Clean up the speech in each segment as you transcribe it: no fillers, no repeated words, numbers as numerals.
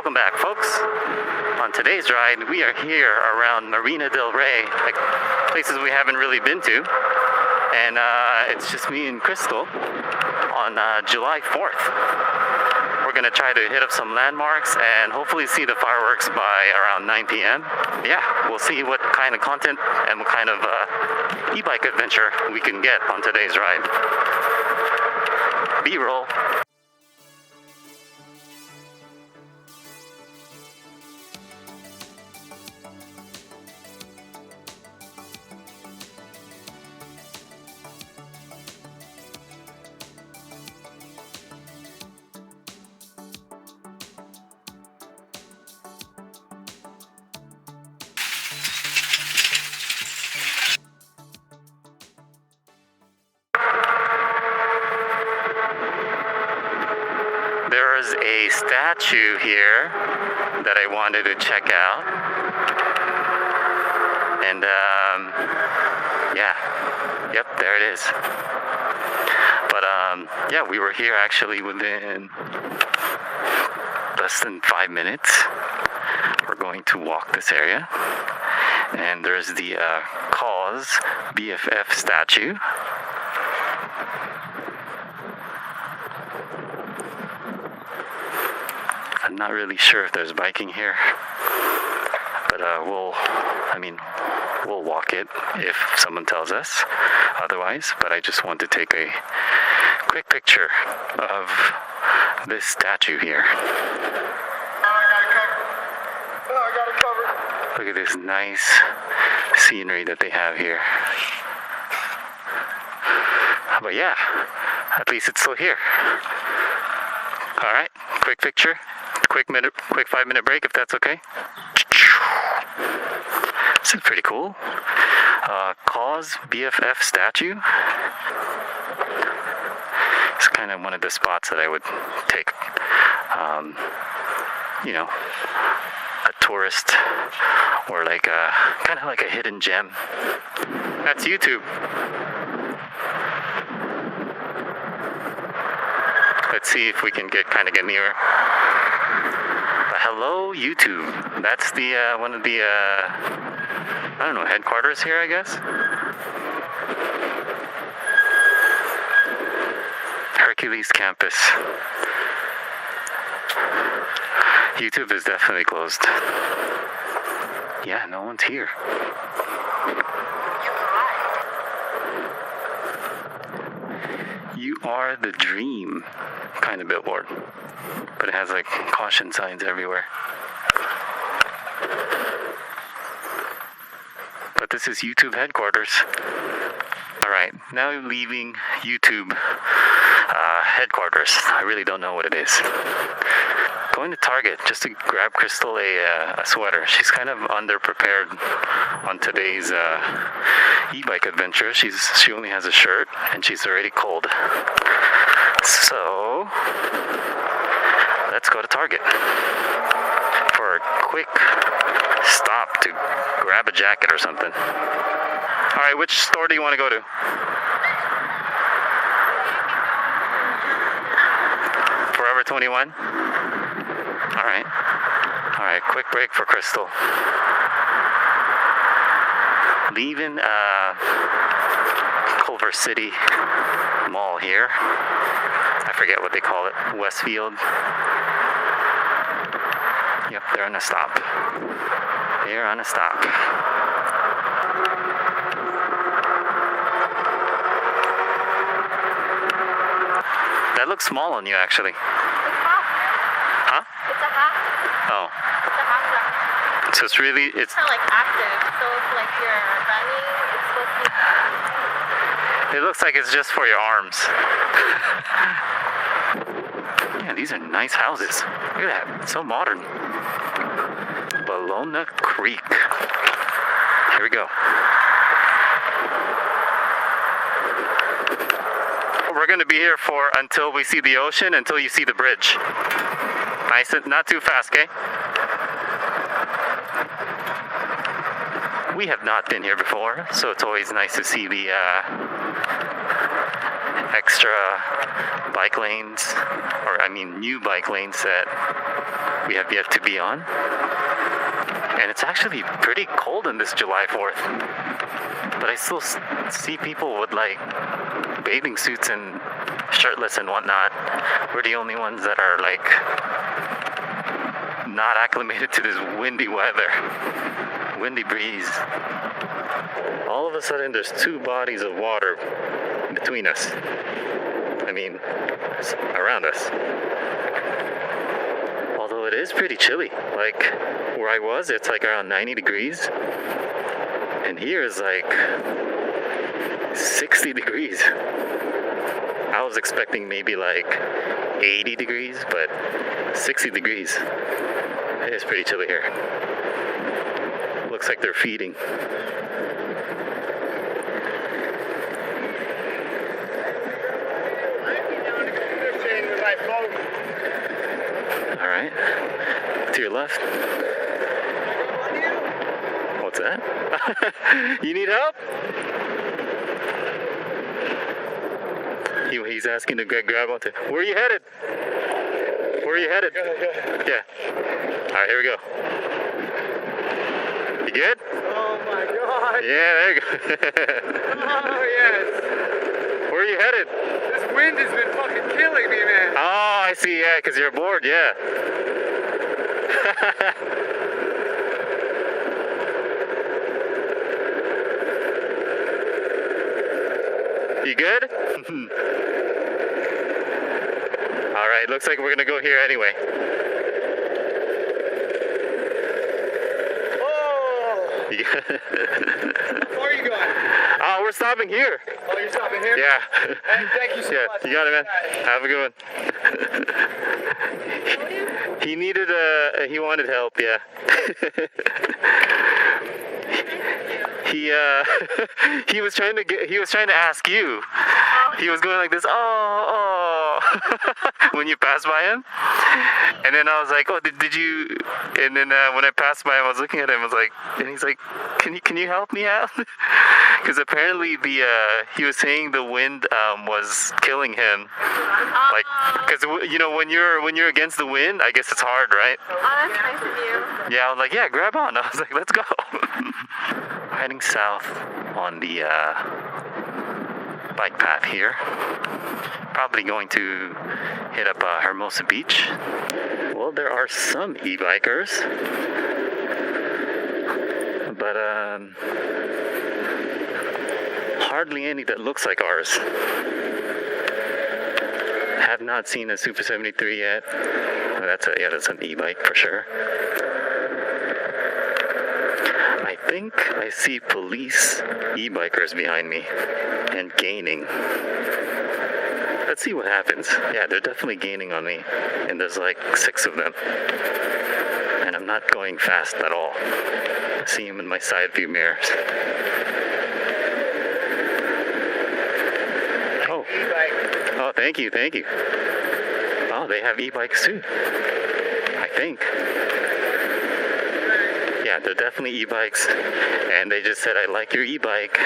Welcome back, folks. On today's ride, we are here around Marina Del Rey, like places we haven't really been to. And it's just me and Crystal on July 4th. We're going to try to hit up some landmarks and hopefully see the fireworks by around 9 p.m. Yeah, we'll see what kind of content and what kind of e-bike adventure we can get on today's ride. B-roll. There's a statue here that I wanted to check out. And yeah, yep, there it is. But yeah, we were here actually within less than 5 minutes. We're going to walk this area. And there's the Cause BFF statue. I'm not really sure if there's biking here, but we'll walk it if someone tells us otherwise. But I just want to take a quick picture of this statue here. Look at this nice scenery that they have here. But yeah, at least it's still here. All right, quick picture. Quick 5-minute break, if that's okay. This is pretty cool. Cause BFF statue. It's kind of one of the spots that I would take. You know, a tourist or like kind of like a hidden gem. That's YouTube. Let's see if we can get nearer. Hello, YouTube. That's the one of the I don't know, headquarters here, I guess. Hercules campus. YouTube is definitely closed. Yeah, no one's here. You are the dream kind of billboard. But it has like caution signs everywhere. But this is YouTube headquarters. Alright, now leaving YouTube headquarters. I really don't know what it is. Going to Target just to grab Crystal a sweater. She's kind of underprepared on today's e-bike adventure. She only has a shirt and she's already cold. So let's go to Target for a quick stop to grab a jacket or something. All right, which store do you want to go to? Forever 21? All right, quick break for Crystal. Leaving Culver City Mall here. I forget what they call it. Westfield. Yep, they're on a stop. They're on a stop. That looks small on you, actually. It's half. Huh? It's a half. Oh. It's a half jacket. So it's kind of like active. So if like you're running, it's supposed to be. It looks like it's just for your arms. Yeah, these are nice houses. Look at that. So modern. Bologna Creek. Here we go. We're going to be here until we see the ocean, until you see the bridge. Nice, not too fast, okay? We have not been here before, so it's always nice to see the extra bike lanes, or I mean new bike lanes that we have yet to be on. And it's actually pretty cold on this July 4th. But I still see people with like bathing suits and shirtless and whatnot. We're the only ones that are like not acclimated to this windy weather. Windy breeze. All of a sudden there's two bodies of water between us. I mean, around us. Although it is pretty chilly. Like where I was, it's like around 90 degrees. And here is like 60 degrees. I was expecting maybe like 80 degrees, but 60 degrees. It is pretty chilly here. Looks like they're feeding. Alright. To your left. What's that? You need help? He's asking to grab onto. Where are you headed? Where are you headed? Yeah. Alright, here we go. You good? Oh my god. Yeah, there you go. Oh yes. Where are you headed? This wind has been fucking killing me, man. Oh, I see, yeah, because you're bored, yeah. You good? Alright, looks like we're gonna go here anyway. Oh! Yeah. How far are you going? Oh, we're stopping here. Oh, you're stopping here? Yeah. Hey, thank you so Yeah, much. you got it, man. Have a good one. He needed he wanted help, yeah. He was trying to ask you. He was going like this, oh, when you passed by him. And then I was like, oh, did you? And then when I passed by him, I was looking at him. I was like, and he's like, can you help me out? Because apparently he was saying the wind was killing him. Like, because you know when you're against the wind, I guess it's hard, right? Oh, that's nice of you. Yeah, I was like, yeah, grab on. I was like, let's go. Heading south on the bike path here. Probably going to hit up Hermosa Beach. Well, there are some e-bikers, but hardly any that looks like ours. Have not seen a Super73 yet. That's an e-bike for sure. I think I see police e-bikers behind me and gaining. Let's see what happens. Yeah, they're definitely gaining on me. And there's like 6 of them. And I'm not going fast at all. I see them in my side view mirrors. Oh. E-bike. Oh, thank you. Oh, they have e-bikes too. I think. Yeah, they're definitely e-bikes. And they just said, I like your e-bike.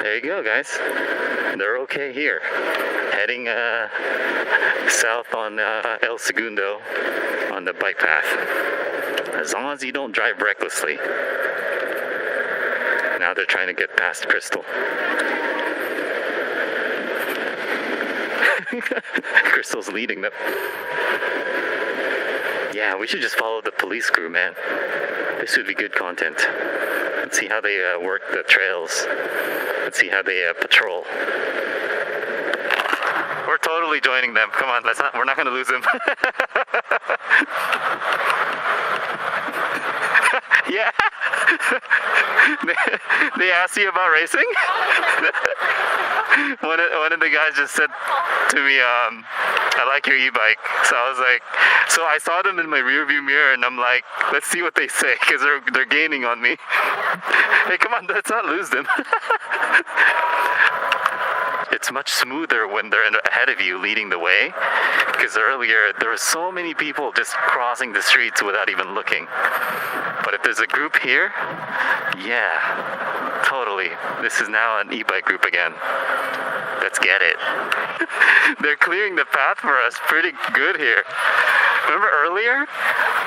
There you go, guys. They're okay here. Heading south on El Segundo on the bike path. As long as you don't drive recklessly. Now they're trying to get past Crystal. Crystal's leading them. Yeah, we should just follow the police crew, man. This would be good content. Let's see how they work the trails. Let's see how they patrol. We're totally joining them. Come on, we're not gonna lose them. Yeah. They asked you about racing? One of the guys just said to me, I like your e-bike. So I was like, so I saw them in my rearview mirror and I'm like, let's see what they say because they're gaining on me. Hey, come on, let's not lose them. It's much smoother when they're ahead of you leading the way, because earlier there were so many people just crossing the streets without even looking. But if there's a group here, yeah, totally. This is now an e-bike group again. Let's get it. They're clearing the path for us pretty good here. Remember earlier?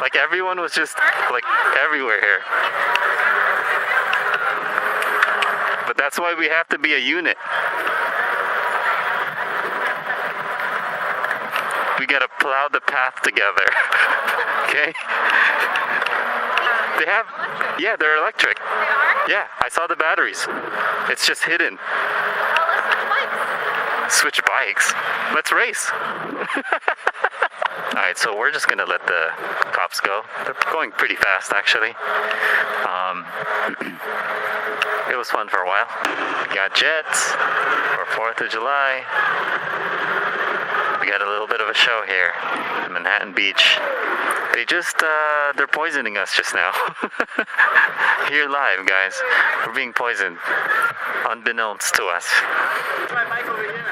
Like everyone was just like everywhere here. But that's why we have to be a unit. We gotta plow the path together. Okay? They have, yeah, they're electric. They are? Yeah, I saw the batteries. It's just hidden. Oh, let's switch bikes. Switch bikes. Let's race. Alright, so we're just gonna let the cops go. They're going pretty fast, actually. It was fun for a while. We got jets for 4th of July. We got a little bit of a show here in Manhattan Beach. They just, they're poisoning us just now. Here live, guys. We're being poisoned. Unbeknownst to us. My bike over here.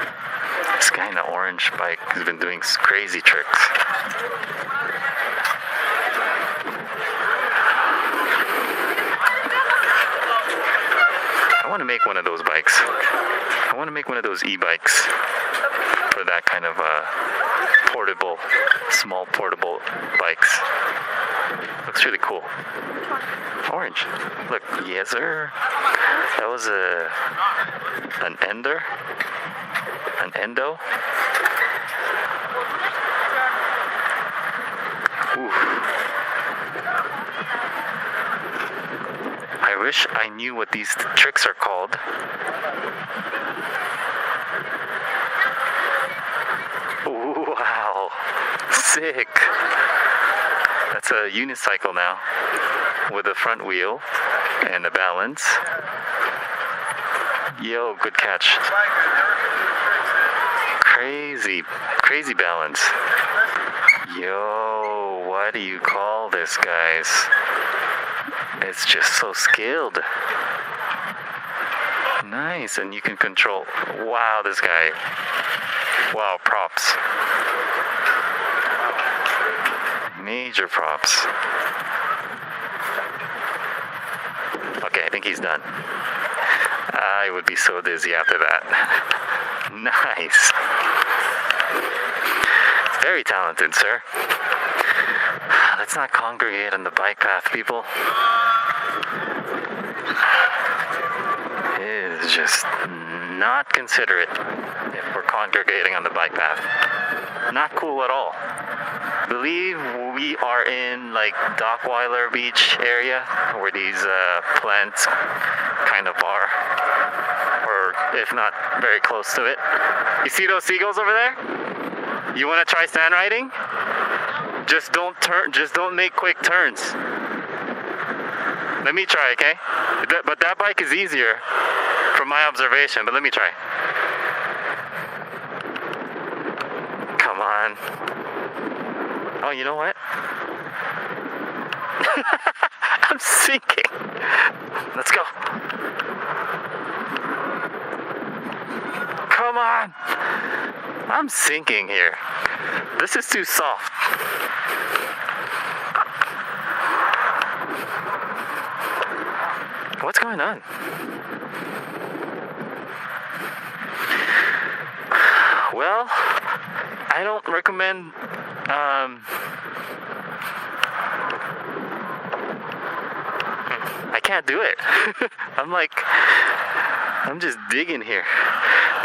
This guy in the orange bike has been doing crazy tricks. I want to make one of those bikes. I want to make one of those e-bikes for that kind of portable, small portable bikes. Looks really cool. Orange. Look, yes sir. That was an ender. An endo. Ooh. I wish I knew what these tricks are called. Ooh, wow. Sick. That's a unicycle now with a front wheel and a balance. Yo, good catch. Crazy balance. Yo, what do you call this, guys? It's just so skilled. Nice, and you can control. Wow, this guy. Wow, props. Major props. Okay, I think he's done. I would be so dizzy after that. Nice. Very talented, sir. Let's not congregate on the bike path, people. It is just not considerate if we're congregating on the bike path. Not cool at all. Believe we are in like Dockweiler Beach area where these plants kind of are, or if not very close to it. You see those seagulls over there? You want to try sand riding? Just don't make quick turns. Let me try, okay? But that bike is easier from my observation, but let me try. Come on. Oh, you know what? I'm sinking. Let's go. Come on. I'm sinking here. This is too soft. What's going on? Well, I don't recommend I can't do it. I'm just digging here.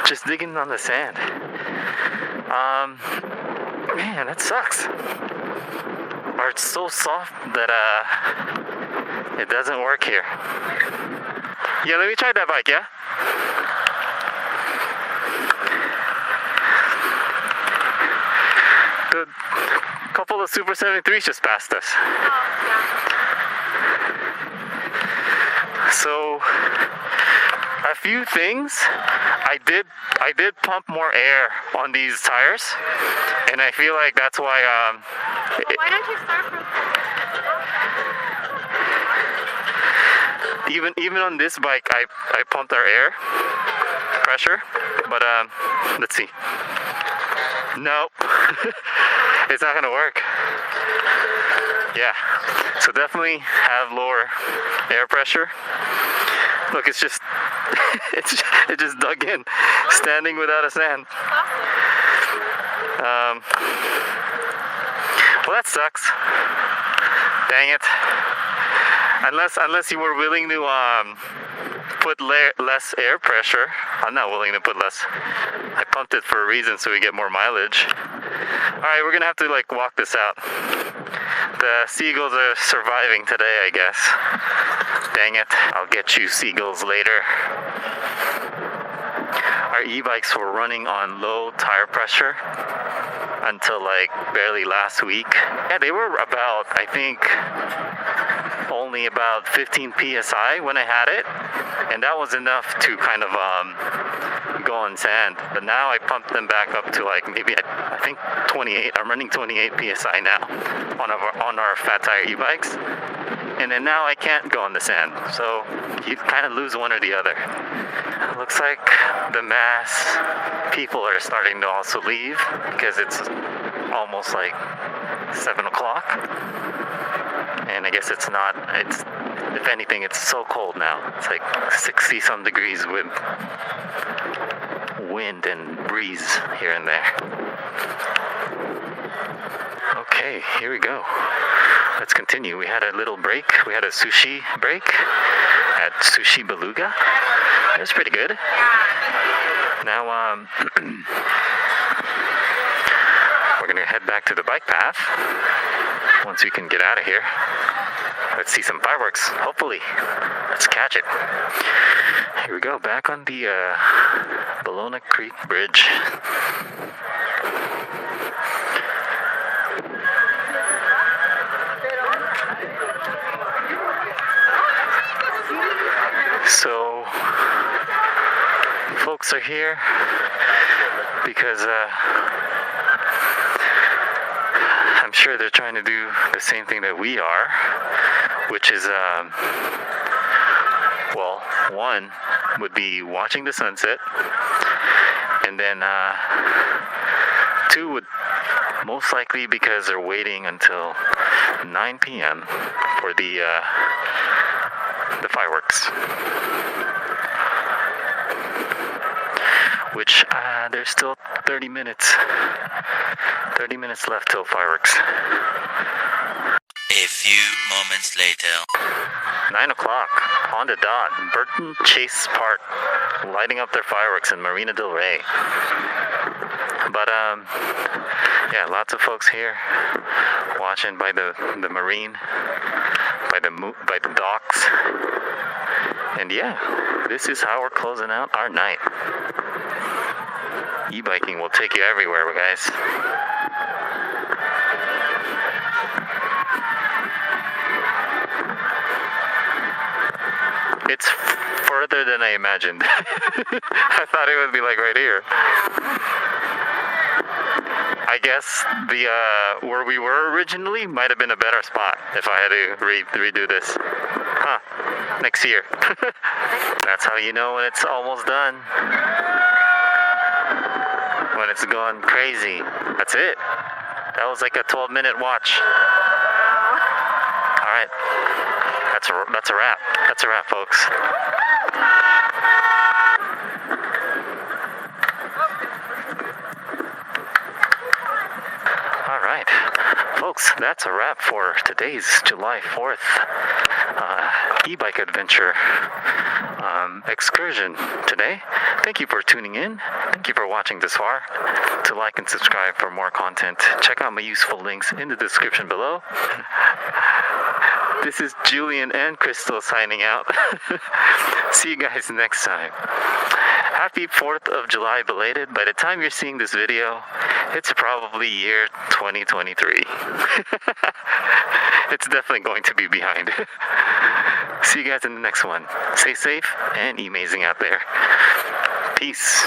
Just digging on the sand. Man, that sucks. Or it's so soft that it doesn't work here. Yeah, let me try that bike, yeah? The couple of Super73s just passed us. So a few things. I did pump more air on these tires, and I feel like that's why Why don't you start from even on this bike I pumped our air pressure, but let's see. Nope. It's not gonna work. Yeah, so definitely have lower air pressure. Look, it's just It just dug in, standing without a sand. Well, that sucks. Dang it. Unless you were willing to put less air pressure. I'm not willing to put less. I pumped it for a reason, so we get more mileage. Alright, we're gonna have to like walk this out. The seagulls are surviving today, I guess. Dang it. I'll get you seagulls later. Our e-bikes were running on low tire pressure until like barely last week. Yeah, they were about, I think, only about 15 psi when I had it, and that was enough to kind of go on sand. But now I pumped them back up to like maybe I think 28. I'm running 28 psi now on our fat tire e-bikes, and then now I can't go on the sand. So you kind of lose one or the other. Looks like the mass people are starting to also leave because it's almost like 7 o'clock. And I guess it's, if anything, it's so cold now. It's like 60 some degrees with wind and breeze here and there. Okay, here we go. Let's continue. We had a little break. We had a sushi break at Sushi Beluga. It was pretty good. Now, we're gonna head back to the bike path once we can get out of here. Let's see some fireworks, hopefully. Let's catch it. Here we go, back on the Bologna Creek Bridge. So, folks are here because I'm sure they're trying to do the same thing that we are, which is, well, one would be watching the sunset, and then two would most likely because they're waiting until 9 p.m. for the fireworks, which there's still 30 minutes left till fireworks. A few moments later. 9 o'clock on the dot. Burton Chase Park lighting up their fireworks in Marina Del Rey. But yeah, lots of folks here watching by the marine, by the docks. And yeah, this is how we're closing out our night. E-biking will take you everywhere, guys. It's further than I imagined. I thought it would be like right here. I guess the where we were originally might have been a better spot if I had to redo this. Huh. Next year. That's how you know when it's almost done. When it's going crazy. That's it. That was like a 12-minute watch. All right. That's a wrap. That's a wrap, folks. All right, folks, that's a wrap for today's July 4th e-bike adventure excursion today. Thank you for tuning in. Thank you for watching this far. To like and subscribe for more content, check out my useful links in the description below. This is Julian and Crystal signing out. See you guys next time. Happy 4th of July belated. By the time you're seeing this video, it's probably year 2023. It's definitely going to be behind. See you guys in the next one. Stay safe and amazing out there. Peace.